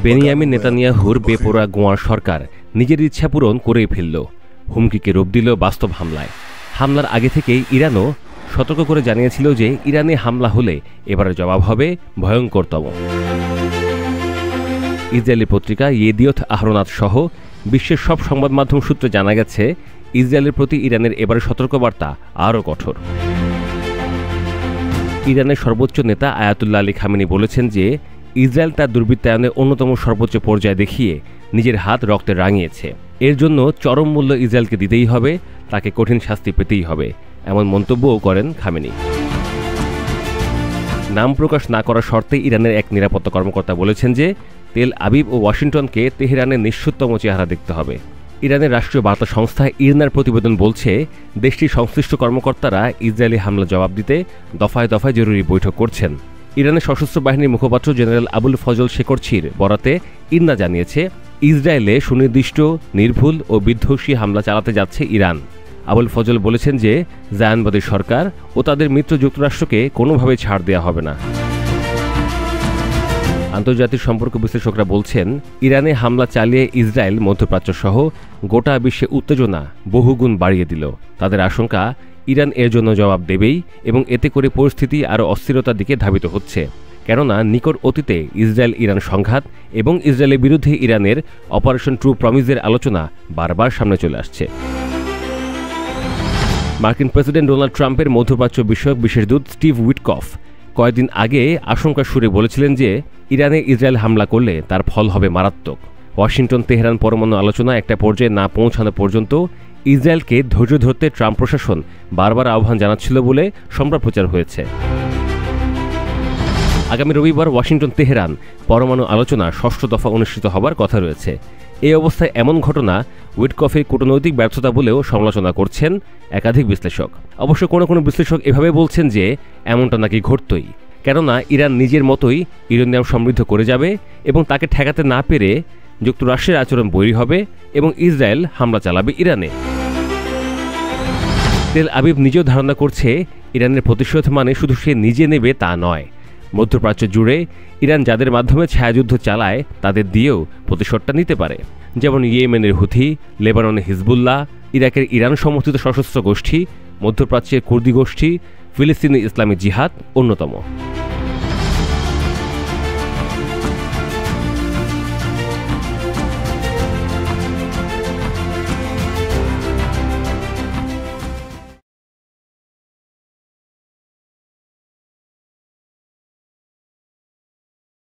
Benjamin নেতানিয়াহুর বেপরোয়া গোঁয়ার সরকার নিজের ইচ্ছা পূরণ করেই ফেলল, হুমকিকে রূপ দিল বাস্তব হামলায়। হামলার আগে থেকেই ইরানও সতর্ক করে জানিয়েছিল যে ইরানে হামলা হলে এবারের জবাব হবে ভয়ঙ্করতম। ইসরায়েলি পত্রিকা ইয়েদিওথ আহরোনাত সহ বিশ্বের সব সংবাদ মাধ্যম সূত্রে জানা গেছে, ইসরায়েলের প্রতি ইরানের এবারের সতর্কবার্তা আরও কঠোর। ইরানের সর্বোচ্চ নেতা আয়াতুল্লাহ আলী খামেনি বলেছেন যে ইসরায়েল তার দুর্বৃত্তায়নের অন্যতম সর্বোচ্চ পর্যায়ে দেখিয়ে নিজের হাত রক্তে রাঙিয়েছে। এর জন্য চরম মূল্য ইসরায়েলকে দিতেই হবে, তাকে কঠিন শাস্তি পেতেই হবে, এমন মন্তব্যও করেন খামেনি। নাম প্রকাশ না করার শর্তে ইরানের এক নিরাপত্তা কর্মকর্তা বলেছেন যে তেল আবিব ও ওয়াশিংটনকে তেহরানের নিঃসুতম চেহারা দেখতে হবে। ইরানের রাষ্ট্রীয় বার্তা সংস্থা ইরনার প্রতিবেদন বলছে, দেশটির সংশ্লিষ্ট কর্মকর্তারা ইসরায়েলি হামলা জবাব দিতে দফায় দফায় জরুরি বৈঠক করছেন। ইরানের সশস্ত্র বাহিনীর মুখপাত্র জেনারেল আবুল ফজল শেকরছির বরাতে ইরনা জানিয়েছে, ইসরায়েলে সুনির্দিষ্ট, নির্ভুল ও বিধ্বংসী হামলা চালাতে যাচ্ছে ইরান। আবুল ফজল বলেছেন যে জায়ানবাদী সরকার ও তাদের মিত্র যুক্তরাষ্ট্রকে কোনোভাবে ছাড় দেওয়া হবে না। আন্তর্জাতিক সম্পর্ক বিশ্লেষকরা বলছেন, ইরানে হামলা চালিয়ে ইসরায়েল মধ্যপ্রাচ্য সহ গোটা বিশ্বে উত্তেজনা বহুগুণ বাড়িয়ে দিল। তাদের আশঙ্কা, ইরান এর জন্য জবাব দেবেই এবং এতে করে পরিস্থিতি আরও অস্থিরতার দিকে ধাবিত হচ্ছে। কেননা নিকট অতীতে ইসরায়েল ইরান সংঘাত এবং ইসরায়েলের বিরুদ্ধে ইরানের অপারেশন ট্রু প্রমিসের আলোচনা বারবার সামনে চলে আসছে। মার্কিন প্রেসিডেন্ট ডোনাল্ড ট্রাম্পের মধ্যপ্রাচ্য বিষয়ক বিশেষ দূত স্টিভ উইটকফ কয়েকদিন আগে আশঙ্কার সুরে বলেছিলেন যে ইরানে ইসরায়েল হামলা করলে তার ফল হবে মারাত্মক। ওয়াশিংটন তেহরান পরমাণু আলোচনা একটা পর্যায়ে না পৌঁছানো পর্যন্ত ইসরায়েলকে ধৈর্য ধরতে ট্রাম্প প্রশাসন বারবার আহ্বান জানাচ্ছিল বলে সম্প্রচার প্রচার হয়েছে। আগামী রবিবার ওয়াশিংটন তেহরান পরমাণু আলোচনা ৬ষ্ঠ দফা অনুষ্ঠিত হবার কথা রয়েছে। এই অবস্থায় এমন ঘটনা উইটকফের কূটনৈতিক ব্যর্থতা বলেও সমালোচনা করছেন একাধিক বিশ্লেষক। অবশ্য কোনো কোনো বিশ্লেষক এভাবে বলছেন যে এমনটা নাকি ঘটতই, কেননা ইরান নিজের মতোই ইউরেনিয়াম সমৃদ্ধ করে যাবে এবং তাকে ঠেকাতে না পেরে যুক্তরাষ্ট্রের আচরণ বৈরী হবে এবং ইসরায়েল হামলা চালাবে ইরানে। তেল আবিব নিজেও ধারণা করছে, ইরানের প্রতিশোধ মানে শুধু সে নিজে নেবে তা নয়, মধ্যপ্রাচ্য জুড়ে ইরান যাদের মাধ্যমে ছায়াযুদ্ধ চালায় তাদের দিয়েও প্রতিশোধটা নিতে পারে। যেমন ইয়েমেনের হুথি, লেবাননের হিজবুল্লাহ, ইরাকের ইরান সমর্থিত সশস্ত্র গোষ্ঠী, মধ্যপ্রাচ্যের কুর্দি গোষ্ঠী, ফিলিস্তিনি ইসলামী জিহাদ অন্যতম।